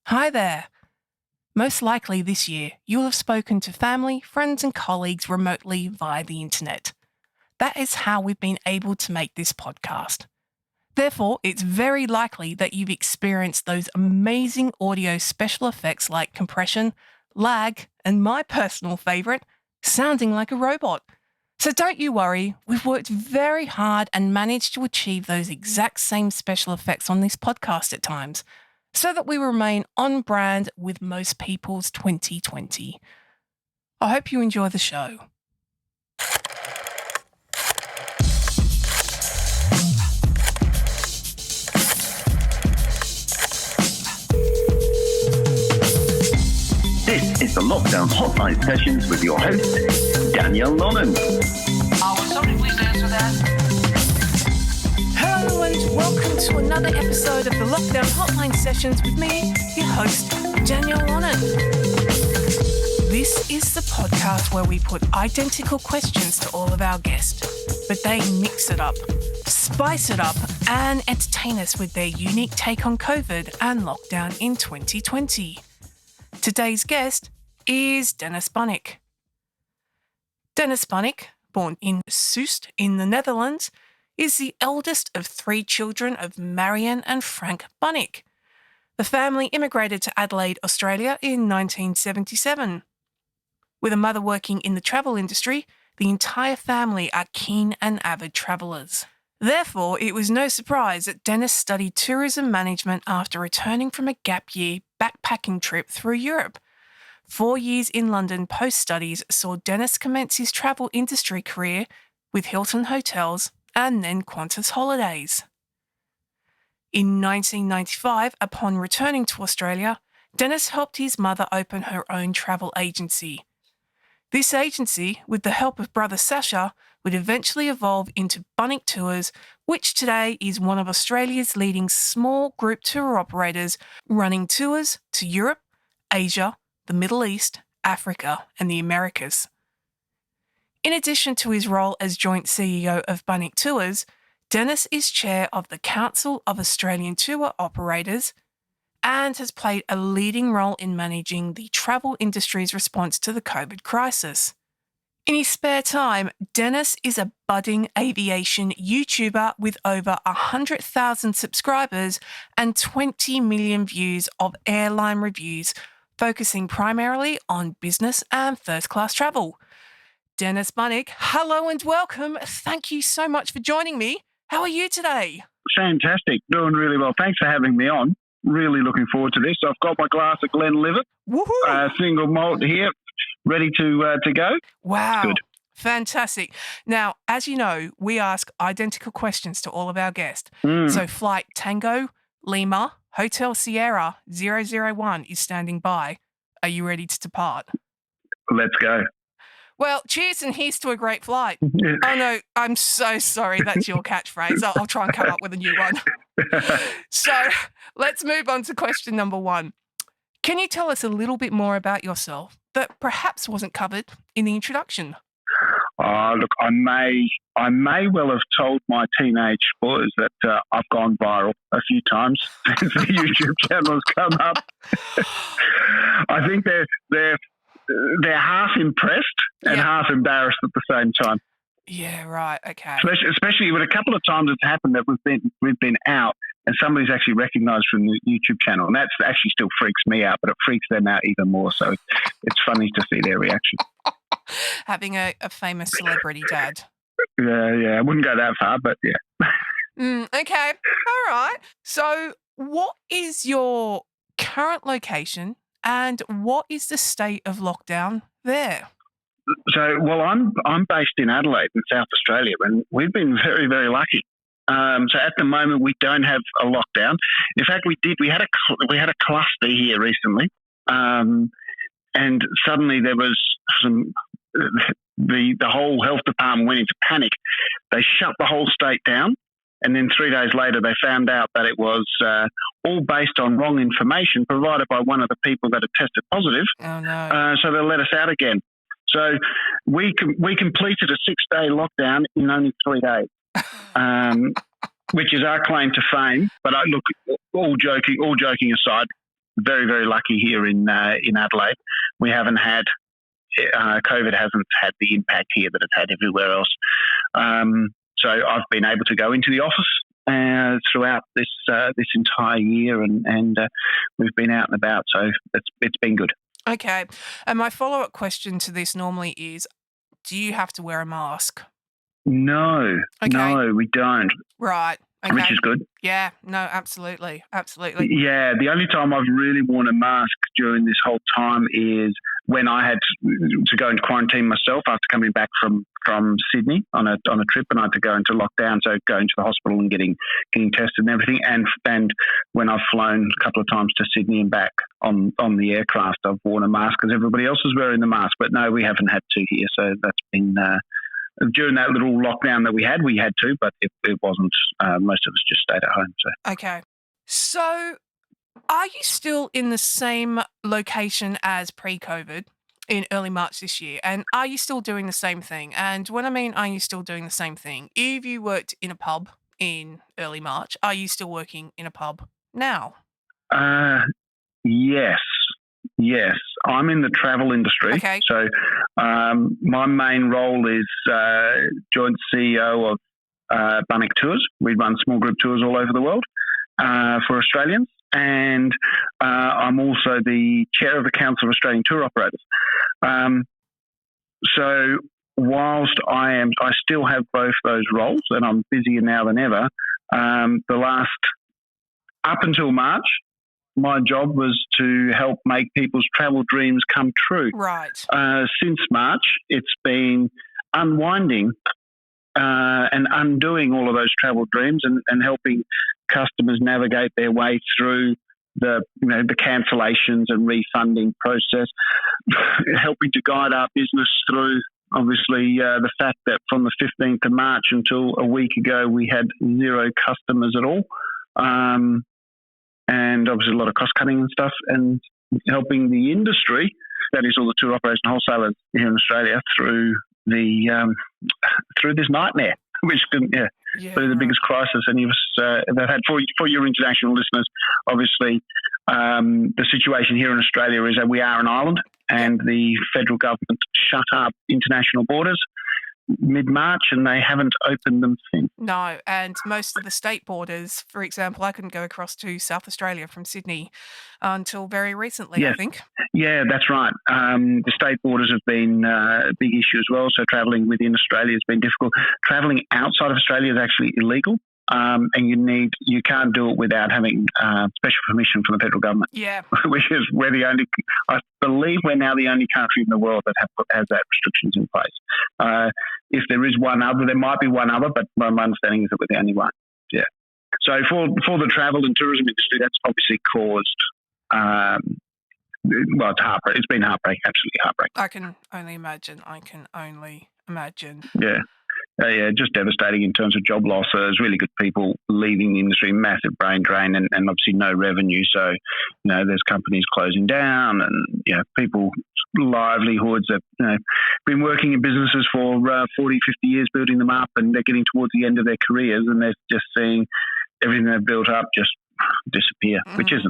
Hi there. Most likely this year, you'll have spoken to family, friends, and colleagues remotely via the internet. That is how we've been able to make this podcast. Therefore, it's very likely that you've experienced those amazing audio special effects like compression, lag, and my personal favourite, sounding like a robot. So don't you worry, we've worked very hard and managed to achieve those exact same special effects on this podcast at times, so that we remain on brand with most people's 2020. I hope you enjoy the show. This is the Lockdown Hotline Sessions with your host, Danielle Nolan. Sorry, please answer that. Hello and welcome to another episode of the Lockdown Hotline Sessions with me, your host, Danielle Nolan. This is the podcast where we put identical questions to all of our guests, but they mix it up, spice it up, and entertain us with their unique take on COVID and lockdown in 2020. Today's guest is Dennis Bunnik. Dennis Bunnik, born in Soest in the Netherlands, is the eldest of three children of Marion and Frank Bunnik. The family immigrated to Adelaide, Australia in 1977. With a mother working in the travel industry, the entire family are keen and avid travellers. Therefore, it was no surprise that Dennis studied tourism management after returning from a gap year backpacking trip through Europe. 4 years in London post-studies saw Dennis commence his travel industry career with Hilton Hotels and then Qantas Holidays. In 1995, upon returning to Australia, Dennis helped his mother open her own travel agency. This agency, with the help of brother Sasha, would eventually evolve into Bunnik Tours, which today is one of Australia's leading small group tour operators, running tours to Europe, Asia, the Middle East, Africa, and the Americas. In addition to his role as joint CEO of Bunnik Tours, Dennis is chair of the Council of Australian Tour Operators and has played a leading role in managing the travel industry's response to the COVID crisis. In his spare time, Dennis is a budding aviation YouTuber with over 100,000 subscribers and 20 million views of airline reviews, focusing primarily on business and first-class travel. Dennis Bunnik, hello and welcome. Thank you so much for joining me. How are you today? Fantastic. Doing really well. Thanks for having me on. Really looking forward to this. I've got my glass of Glenlivet, single malt here, ready to go. Wow. Good. Fantastic. Now, as you know, we ask identical questions to all of our guests. So flight Tango, Lima, Hotel Sierra 001 is standing by. Are you ready to depart? Let's go. Well, cheers and here's to a great flight. Oh, no, I'm so sorry. That's your catchphrase. I'll try and come up with a new one. So let's move on to question number one. Can you tell us a little bit more about yourself that perhaps wasn't covered in the introduction? Look, I may well have told my teenage boys that I've gone viral a few times since the YouTube channel has come up. I think they're half impressed and half embarrassed at the same time. Yeah, right. Okay. Especially when a couple of times it's happened that we've been out and somebody's actually recognised from the YouTube channel, and that's actually still freaks me out, but it freaks them out even more. So it's funny to see their reaction. Having a famous celebrity dad. Yeah, I wouldn't go that far, but yeah. Okay. All right. So what is your current location and what is the state of lockdown there? So, well, I'm based in Adelaide in South Australia, and we've been very, very lucky. So at the moment, we don't have a lockdown. In fact, we had a cluster here recently, and suddenly there was the whole health department went into panic. They shut the whole state down, and then 3 days later, they found out that it was all based on wrong information provided by one of the people that had tested positive. Oh no! So they let us out again. So we completed a 6-day lockdown in only 3 days, which is our claim to fame. But look, all joking aside, very, very lucky here in Adelaide. We haven't had COVID hasn't had the impact here that it's had everywhere else. So I've been able to go into the office throughout this entire year, and we've been out and about. So it's been good. Okay. And my follow-up question to this normally is, do you have to wear a mask? No, we don't. Right. Okay. Which is good. Yeah, no, absolutely. Yeah, the only time I've really worn a mask during this whole time is when I had to go into quarantine myself after coming back from Sydney on a trip, and I had to go into lockdown, so going to the hospital and getting tested and everything. And when I've flown a couple of times to Sydney and back on the aircraft, I've worn a mask because everybody else is wearing the mask. But no, we haven't had to here, so that's been. During that little lockdown that we had to, but it wasn't. Most of us just stayed at home. So. Okay. So are you still in the same location as pre-COVID in early March this year? And are you still doing the same thing? And when I mean are you still doing the same thing, if you worked in a pub in early March, are you still working in a pub now? Yes. I'm in the travel industry. Okay. So my main role is joint CEO of Bunnick Tours. We run small group tours all over the world for Australians. And I'm also the chair of the Council of Australian Tour Operators. So whilst I still have both those roles, and I'm busier now than ever, up until March, my job was to help make people's travel dreams come true. Right. Since March, it's been unwinding and undoing all of those travel dreams and helping customers navigate their way through the cancellations and refunding process, helping to guide our business through. Obviously, the fact that from the 15th of March until a week ago, we had 0 customers at all. And obviously a lot of cost cutting and stuff, and helping the industry, that is all the tour operators and wholesalers here in Australia, through this nightmare, which through the biggest crisis any of us have had. For your international listeners, obviously the situation here in Australia is that we are an island, and the federal government shut up international borders mid-March, and they haven't opened them since. No, and most of the state borders, for example, I couldn't go across to South Australia from Sydney until very recently, I think. Yeah, that's right. The state borders have been a big issue as well, so travelling within Australia has been difficult. Travelling outside of Australia is actually illegal, and you can't do it without having special permission from the federal government. Yeah. Which is I believe we're now the only country in the world that has that restrictions in place. If there is one other, there might be one other, but my understanding is that we're the only one. Yeah. So for the travel and tourism industry, that's obviously caused, it's heartbreak. It's been heartbreak, absolutely heartbreak. I can only imagine. Yeah. Just devastating in terms of job loss. There's really good people leaving the industry, massive brain drain, and obviously no revenue. So, there's companies closing down, and people's livelihoods have been working in businesses for 40, 50 years, building them up, and they're getting towards the end of their careers, and they're just seeing everything they've built up just disappear, which has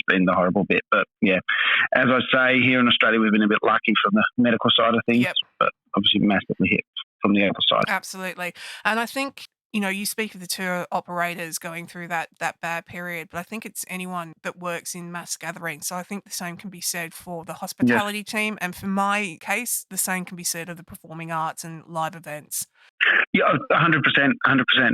been the horrible bit. But yeah, as I say, here in Australia, we've been a bit lucky from the medical side of things, but obviously massively hit from the other side. Absolutely. And I think, you speak of the tour operators going through that bad period, but I think it's anyone that works in mass gatherings. So I think the same can be said for the hospitality team. And for my case, the same can be said of the performing arts and live events. Yeah, 100%.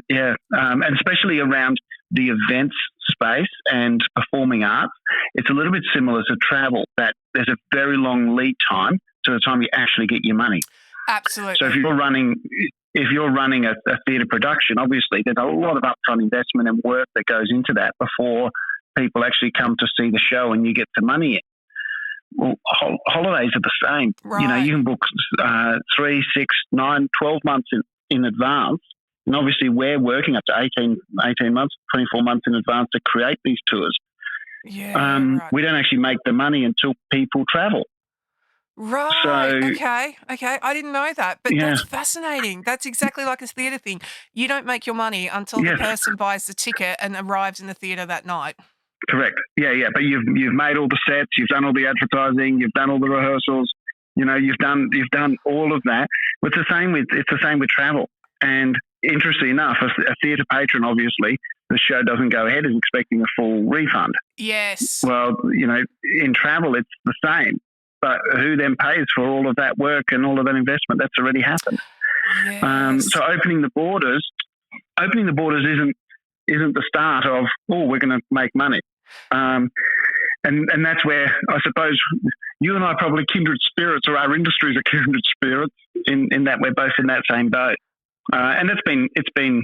Yeah. And especially around the events space and performing arts, it's a little bit similar to travel, that there's a very long lead time to the time you actually get your money. Absolutely. So if you're running a theatre production, obviously there's a lot of upfront investment and work that goes into that before people actually come to see the show and you get the money in. Well, holidays are the same. Right. You can book 3, 6, 9, 12 months in advance. And obviously we're working up to 18 months, 24 months in advance to create these tours. Yeah, right. We don't actually make the money until people travel. Right. So, okay. I didn't know that, but that's fascinating. That's exactly like a theatre thing. You don't make your money until the person buys the ticket and arrives in the theatre that night. Correct. Yeah. But you've made all the sets, you've done all the advertising, you've done all the rehearsals. You've done all of that. It's the same with travel. And interestingly enough, a theatre patron, obviously, the show doesn't go ahead, is expecting a full refund. Yes. Well, in travel, it's the same. But who then pays for all of that work and all of that investment? That's already happened. Yes. So opening the borders isn't the start of, we're going to make money. And that's where I suppose you and I are probably kindred spirits, or our industries are kindred spirits, in that we're both in that same boat. And it's been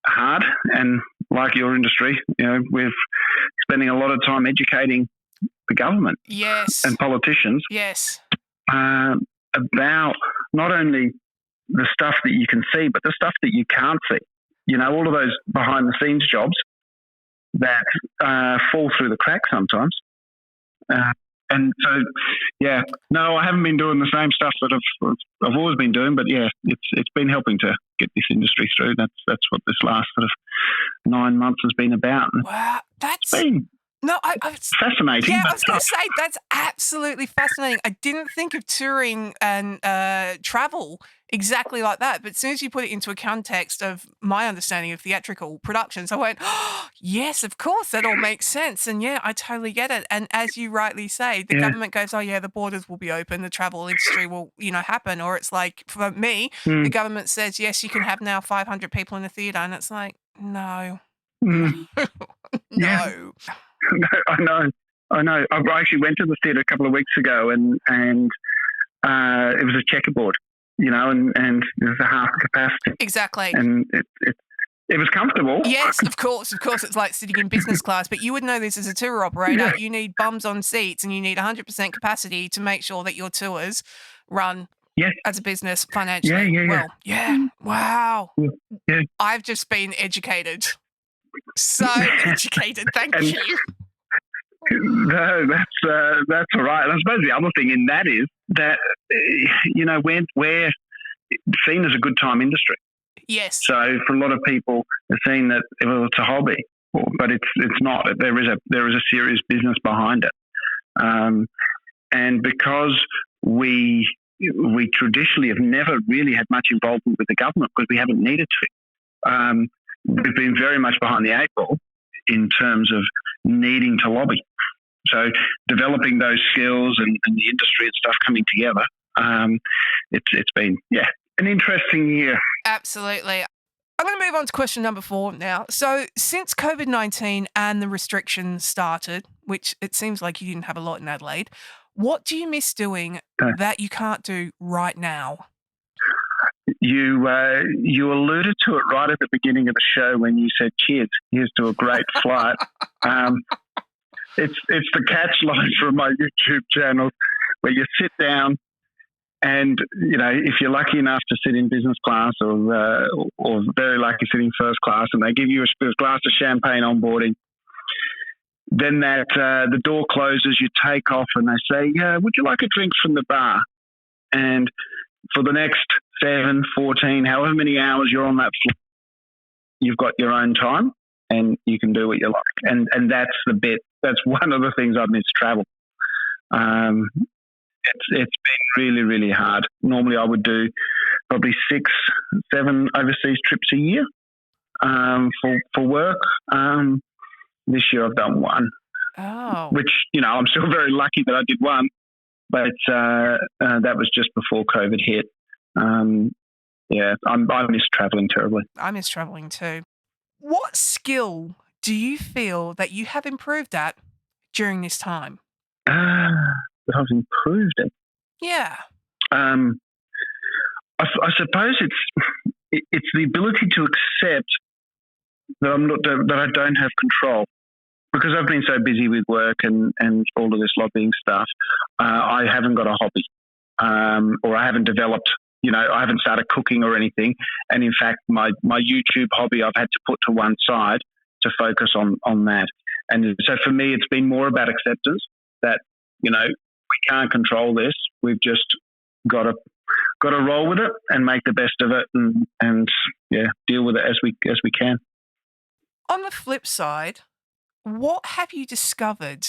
hard, and like your industry, we're spending a lot of time educating the government, yes, and politicians, yes, about not only the stuff that you can see, but the stuff that you can't see. All of those behind the scenes jobs that fall through the cracks sometimes. And so, no, I haven't been doing the same stuff that I've always been doing, but it's been helping to get this industry through. That's what this last sort of 9 months has been about. And wow, that's been fascinating. Yeah, I was going to say that's absolutely fascinating. I didn't think of touring and travel exactly like that, but as soon as you put it into a context of my understanding of theatrical productions, I went, yes, of course, that all makes sense. And yeah, I totally get it. And as you rightly say, the government goes, the borders will be open, the travel industry will, happen. Or it's like, for me, the government says, yes, you can have now 500 people in the theatre. And it's like, no. No. No, I know. I actually went to the theatre a couple of weeks ago, and it was a checkerboard, and it was a half capacity. Exactly. And it was comfortable. Yes, of course. It's like sitting in business class, but you would know this as a tour operator. Yeah. You need bums on seats, and you need 100% capacity to make sure that your tours run as a business financially. Yeah. Well, yeah. Wow. Yeah. I've just been educated. So educated. Thank you. No, that's all right. And I suppose the other thing in that is that we're seen as a good time industry. Yes. So for a lot of people, they're seeing that it's a hobby, but it's not. There is a serious business behind it, and because we traditionally have never really had much involvement with the government because we haven't needed to. We've been very much behind the eight ball in terms of needing to lobby. So developing those skills and the industry and stuff coming together, it's been, an interesting year. Absolutely. I'm going to move on to question number 4 now. So since COVID-19 and the restrictions started, which it seems like you didn't have a lot in Adelaide, what do you miss doing that you can't do right now? You alluded to it right at the beginning of the show when you said, cheers, here's to a great flight. It's the catch line from my YouTube channel where you sit down and, if you're lucky enough to sit in business class or very lucky sitting first class, and they give you a glass of champagne on boarding, then the door closes, you take off and they say, would you like a drink from the bar? And for the next 7, 14, however many hours you're on that flight, you've got your own time and you can do what you like. And that's the bit. That's one of the things I've missed travel. It's been really, really hard. Normally I would do probably 6, 7 overseas trips a year for work. This year I've done 1. Oh. Which, I'm still very lucky that I did 1. But that was just before COVID hit. I miss travelling terribly. I miss travelling too. What skill do you feel that you have improved at during this time? That I've improved it. Yeah. I suppose it's the ability to accept that I don't have control. Because I've been so busy with work and all of this lobbying stuff, I haven't got a hobby, or I haven't developed, I haven't started cooking or anything. And in fact, my YouTube hobby, I've had to put to one side to focus on that. And so for me, it's been more about acceptance that, we can't control this. We've just got to roll with it and make the best of it and deal with it as we can. On the flip side, What have you discovered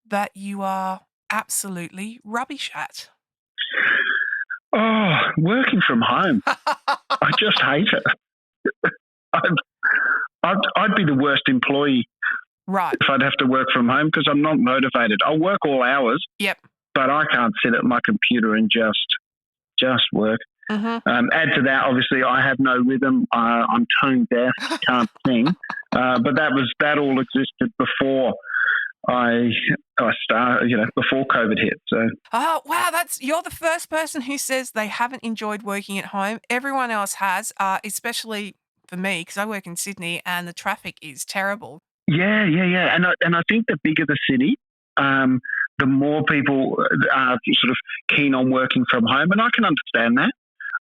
that you are absolutely rubbish at? Oh, working from home. I just hate it. I'd be the worst employee Right. if I'd have to work from home because I'm not motivated. I'll work all hours, Yep. but I can't sit at my computer and just work. Mm-hmm. Add to that, obviously, I have no rhythm. I'm tone deaf, can't sing. But that all existed before I started, before COVID hit. So Oh, wow. You're the first person who says they haven't enjoyed working at home. Everyone else has, especially for me, because I work in Sydney and the traffic is terrible. yeah. And I think the bigger the city, the more people are sort of keen on working from home, and I can understand that.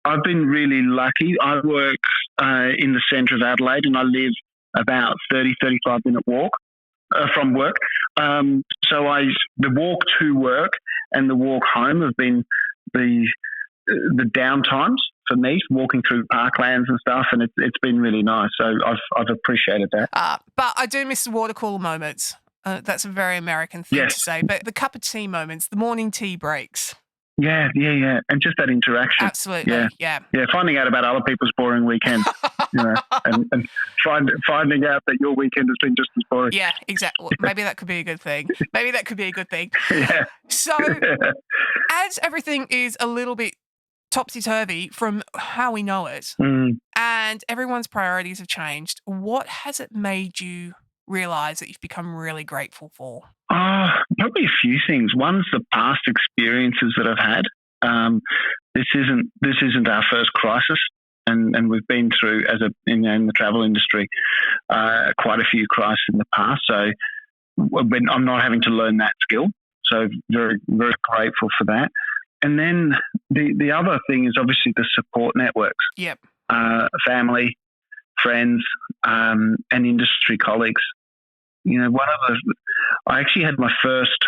I've been really lucky. I work in the centre of Adelaide, and I live about 35-minute walk from work. So the walk to work and the walk home have been the downtimes for me, walking through parklands and stuff, and it's been really nice. So I've appreciated that. But I do miss the water cooler moments. That's a very American thing to say. But the cup of tea moments, the morning tea breaks. Yeah. And just that interaction. Absolutely, yeah. Finding out about other people's boring weekends, and finding out that your weekend has been just as boring. Yeah, exactly. Maybe that could be a good thing. Yeah. So, as everything is a little bit topsy-turvy from how we know it, and everyone's priorities have changed, what has it made you realise that you've become really grateful for? Probably a few things. One's the past experiences that I've had. This isn't our first crisis, and we've been through in the travel industry quite a few crises in the past. So I'm not having to learn that skill. So very, very grateful for that. And then the other thing is obviously the support networks. Yep. Family, friends, and industry colleagues. I actually had my first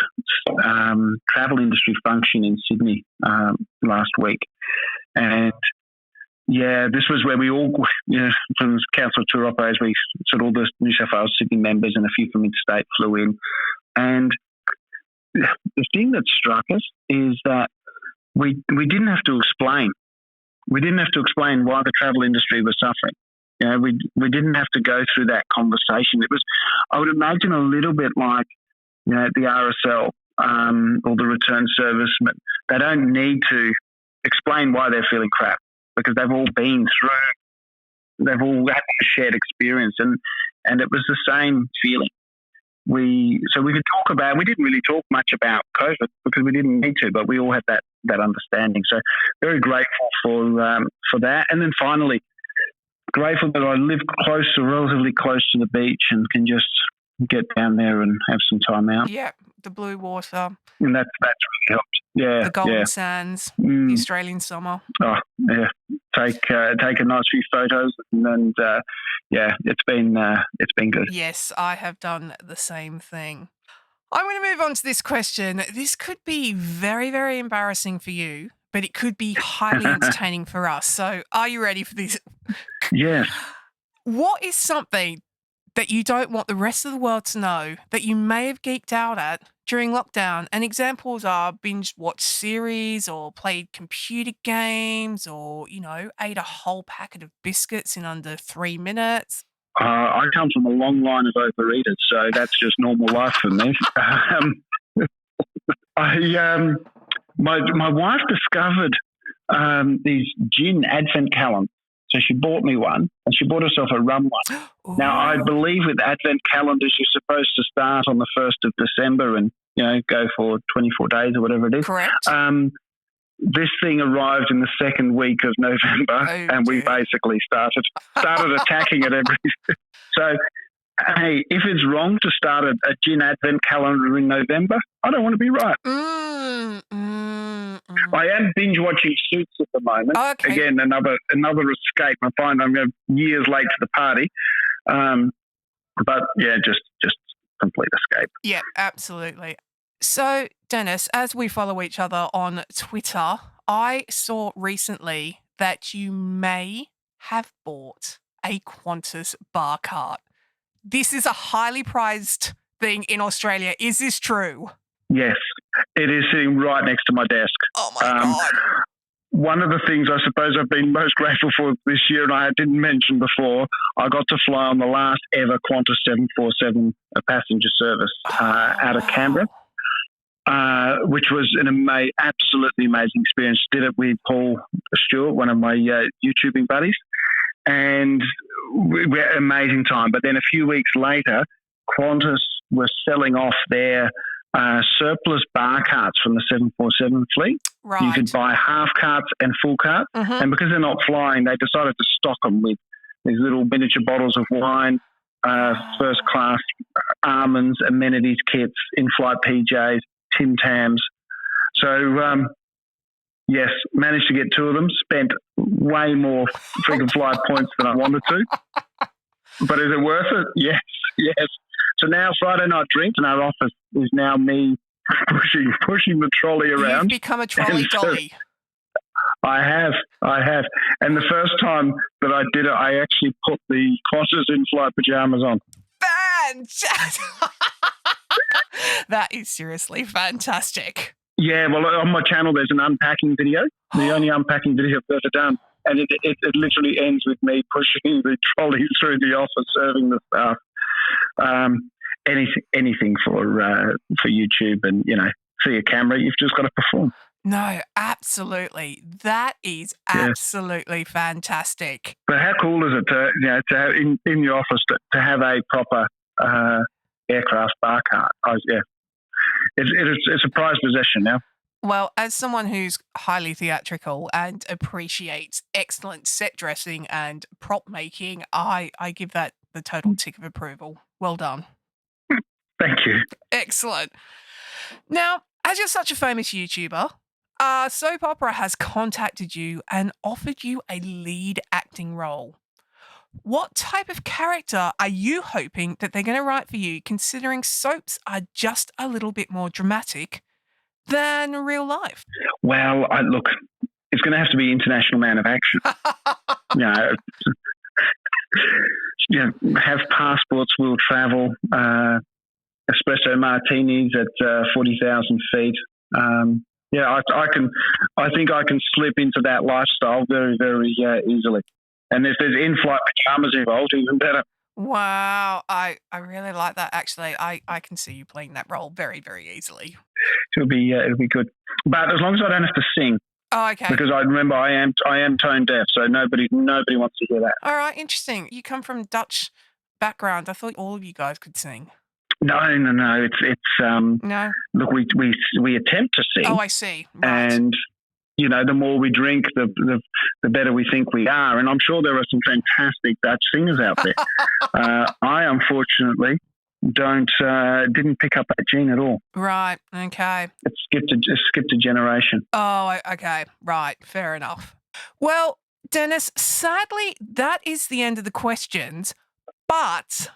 travel industry function in Sydney last week. And this was where we all, from the Council of Tour Operators, we sort of all the New South Wales Sydney members and a few from interstate flew in. And the thing that struck us is that we didn't have to explain. We didn't have to explain why the travel industry was suffering. We didn't have to go through that conversation. It was, I would imagine, a little bit like, the RSL or the return service. They don't need to explain why they're feeling crap because they've all been through, they've all had a shared experience, and it was the same feeling. We could talk about. We didn't really talk much about COVID because we didn't need to, but we all had that understanding. So very grateful for that, and then finally, grateful that I live relatively close to the beach and can just get down there and have some time out. Yeah, the blue water. And that's really helped. Yeah. The golden sands, the Australian summer. Oh, yeah. Take a nice few photos and it's been good. Yes, I have done the same thing. I'm going to move on to this question. This could be very, very embarrassing for you, but it could be highly entertaining for us. So are you ready for this? Yes. What is something that you don't want the rest of the world to know that you may have geeked out at during lockdown? And examples are binge watched series or played computer games or, ate a whole packet of biscuits in under 3 minutes. I come from a long line of overeaters, so that's just normal life for me. My wife discovered these gin advent calendars. So she bought me one, and she bought herself a rum one. Ooh. Now, I believe with advent calendars, you're supposed to start on the 1st of December and, go for 24 days or whatever it is. Correct. This thing arrived in the second week of November, and we basically started attacking it every. So, hey, if it's wrong to start a gin advent calendar in November, I don't want to be right. I am binge watching Suits at the moment. Okay. Again, another escape. I find I'm years late to the party, but yeah, just complete escape. Yeah, absolutely. So, Dennis, as we follow each other on Twitter, I saw recently that you may have bought a Qantas bar cart. this is a highly prized thing in Australia. Is this true? Yes, it is sitting right next to my desk. Oh, my God. One of the things I suppose I've been most grateful for this year, and I didn't mention before, I got to fly on the last ever Qantas 747 passenger service out of Canberra, which was an absolutely amazing experience. Did it with Paul Stewart, one of my YouTubing buddies, and we had an amazing time. But then a few weeks later, Qantas were selling off their surplus bar carts from the 747 fleet. Right. You could buy half carts and full carts. Mm-hmm. And because they're not flying, they decided to stock them with these little miniature bottles of wine, first class almonds, amenities kits, in-flight PJs, Tim Tams. So, yes, managed to get 2 of them, spent way more freaking flight points than I wanted to. But is it worth it? Yes, yes. So now Friday night drinks in our office is now me pushing the trolley around. You've become a trolley dolly. I have. And the first time that I did it, I actually put the Qantas in-flight pajamas on. Fantastic. That is seriously fantastic. Yeah, well, on my channel, there's an unpacking video, the only unpacking video I've ever done. And it literally ends with me pushing the trolley through the office, serving the staff. Anything for YouTube, and for your camera, you've just got to perform. No, absolutely. That is absolutely fantastic. But how cool is it to have in your office to have a proper aircraft bar cart? It's a prized possession now. Well, as someone who's highly theatrical and appreciates excellent set dressing and prop making, I give that the total tick of approval. Well done. Thank you. Excellent. Now, as you're such a famous YouTuber, Soap Opera has contacted you and offered you a lead acting role. What type of character are you hoping that they're going to write for you, considering soaps are just a little bit more dramatic than real life? Well, look, it's going to have to be International Man of Action. Have passports, will travel, espresso martinis at 40,000 feet. I think I can slip into that lifestyle very, very easily. And if there's in-flight pajamas involved, even better. Wow, I really like that. Actually, I can see you playing that role very, very easily. It'll be good, but as long as I don't have to sing. Oh, okay. Because I remember I am tone deaf, so nobody wants to hear that. All right, interesting. You come from Dutch background. I thought all of you guys could sing. No. It's no. Look, we attempt to sing. Oh, I see. Right. And the more we drink, the better we think we are. And I'm sure there are some fantastic Dutch singers out there. I unfortunately didn't pick up that gene at all. Right. Okay. It skipped a generation. Oh, okay. Right. Fair enough. Well, Dennis, sadly, that is the end of the questions. But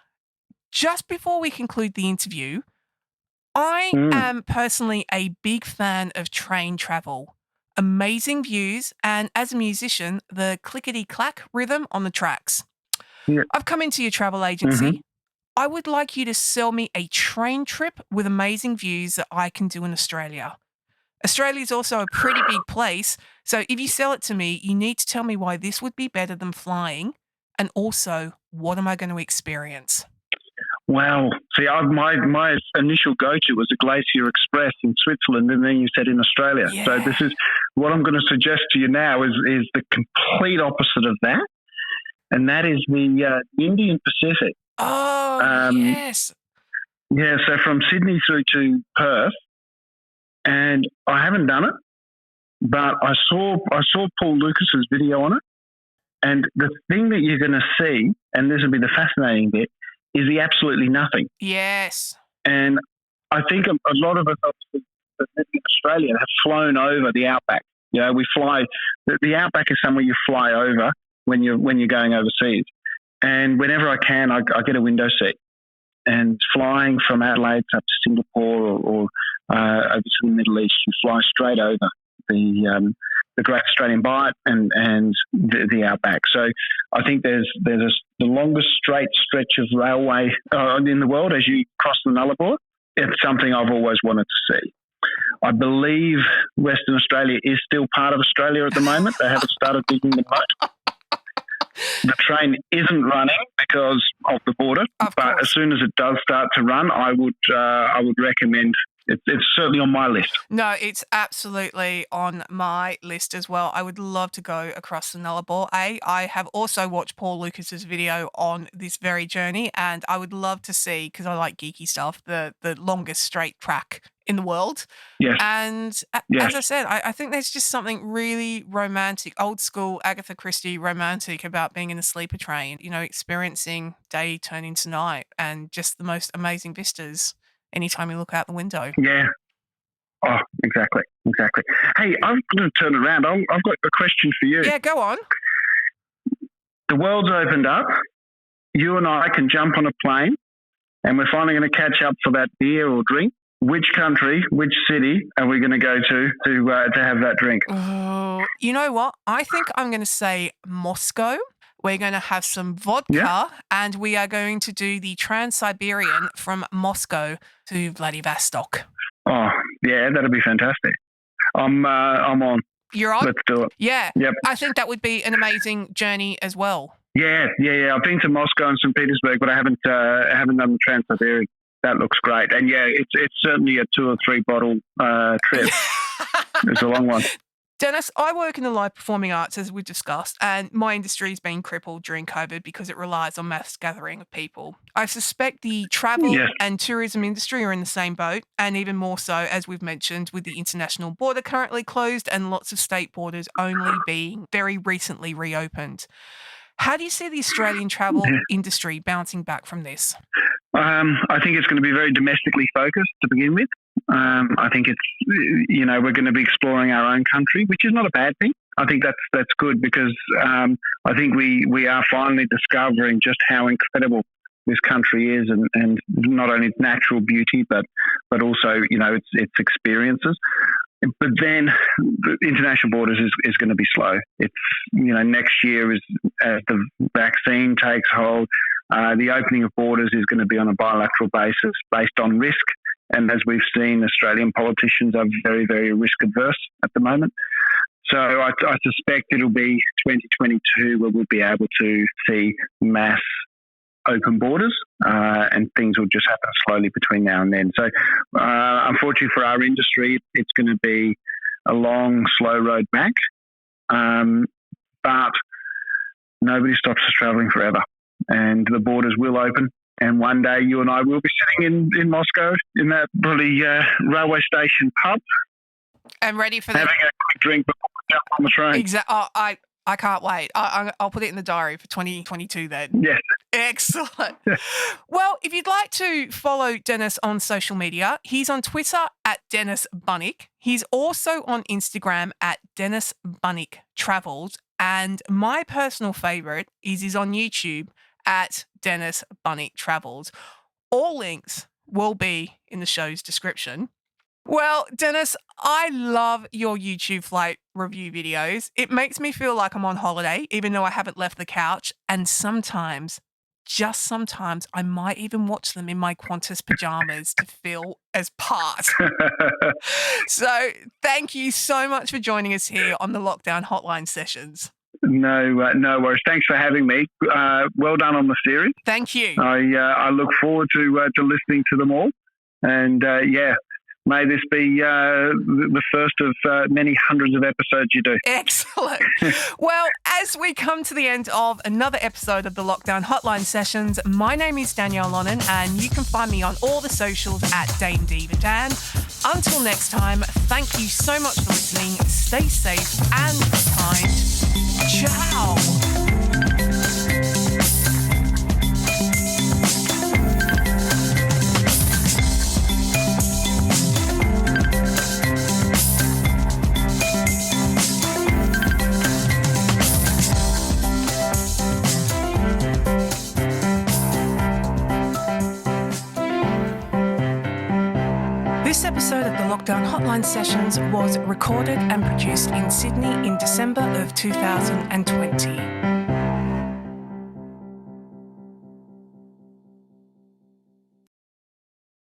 just before we conclude the interview, I am personally a big fan of train travel. Amazing views, and as a musician, the clickety-clack rhythm on the tracks. Yeah. I've come into your travel agency. Mm-hmm. I would like you to sell me a train trip with amazing views that I can do in Australia. Australia is also a pretty big place, so if you sell it to me, you need to tell me why this would be better than flying, and also, what am I going to experience? Well, see, my initial go-to was a Glacier Express in Switzerland, and then you said in Australia. Yeah. So this is what I'm going to suggest to you now is the complete opposite of that, and that is the Indian Pacific. Oh, yes. Yeah, so from Sydney through to Perth, and I haven't done it, but I saw Paul Lucas's video on it, and the thing that you're going to see, and this will be the fascinating bit, is the absolutely nothing. Yes. And I think a lot of us in Australia have flown over the outback. We fly. The outback is somewhere you fly over when you're going overseas. And whenever I can, I get a window seat. And flying from Adelaide up to Singapore or over to the Middle East, you fly straight over the the Great Australian Bight and the Outback. So I think there's the longest straight stretch of railway in the world as you cross the Nullarbor. It's something I've always wanted to see. I believe Western Australia is still part of Australia at the moment. They haven't started digging the moat. The train isn't running because of the border, but as soon as it does start to run, I would recommend. It's certainly on my list. No, it's absolutely on my list as well. I would love to go across the Nullarbor. I have also watched Paul Lucas's video on this very journey, and I would love to see, because I like geeky stuff, the longest straight track in the world. Yes. And as I said, I think there's just something really romantic, old school Agatha Christie romantic about being in a sleeper train, experiencing day turn into night and just the most amazing vistas anytime you look out the window. Yeah. Oh, exactly. Hey, I'm going to turn around. I've got a question for you. Yeah, go on. The world's opened up. You and I can jump on a plane, and we're finally going to catch up for that beer or drink. Which country, which city are we going to go to have that drink? Oh, you know what? I think I'm going to say Moscow. We're going to have some vodka, and we are going to do the Trans-Siberian from Moscow to Vladivostok. Oh, yeah, that'll be fantastic. I'm on. You're on? Let's do it. Yeah. Yep. I think that would be an amazing journey as well. Yeah. I've been to Moscow and St. Petersburg, but I haven't done the Trans-Siberian. That looks great. And yeah, it's certainly a 2 or 3 bottle trip. It's a long one. Dennis, I work in the live performing arts, as we discussed, and my industry has been crippled during COVID because it relies on mass gathering of people. I suspect the travel and tourism industry are in the same boat, and even more so, as we've mentioned, with the international border currently closed and lots of state borders only being very recently reopened. How do you see the Australian travel industry bouncing back from this? I think it's going to be very domestically focused to begin with. I think it's, we're going to be exploring our own country, which is not a bad thing. I think that's good because I think we are finally discovering just how incredible this country is and not only its natural beauty, but also, its experiences. But then the international borders is going to be slow. It's, next year as the vaccine takes hold, the opening of borders is going to be on a bilateral basis based on risk. And as we've seen, Australian politicians are very, very risk adverse at the moment. So I suspect it'll be 2022 where we'll be able to see mass open borders and things will just happen slowly between now and then. So unfortunately for our industry, it's going to be a long, slow road back. But nobody stops us travelling forever and the borders will open. And one day you and I will be sitting in Moscow in that bloody railway station pub. And ready for having a quick drink before we jump on the train. Exactly. Oh, I can't wait. I'll put it in the diary for 2022 then. Yes. Excellent. Well, if you'd like to follow Dennis on social media, he's on Twitter at Dennis Bunnick. He's also on Instagram at Dennis Bunnick Travels. And my personal favourite is he's on YouTube at Dennis Bunnick Travels. All links will be in the show's description. Well, Dennis, I love your YouTube flight review videos. It makes me feel like I'm on holiday, even though I haven't left the couch. And sometimes, just sometimes, I might even watch them in my Qantas pajamas to feel as part. So thank you so much for joining us here on the Lockdown Hotline Sessions. No worries. Thanks for having me. Well done on the series. Thank you. I look forward to listening to them all. And may this be the first of many hundreds of episodes you do. Excellent. Well, as we come to the end of another episode of the Lockdown Hotline Sessions, my name is Danielle Lonan, and you can find me on all the socials at Dame Diva Dan. Until next time, thank you so much for listening. Stay safe and kind. Ciao. This episode episode of the Lockdown Hotline Sessions was recorded and produced in Sydney in December of 2020.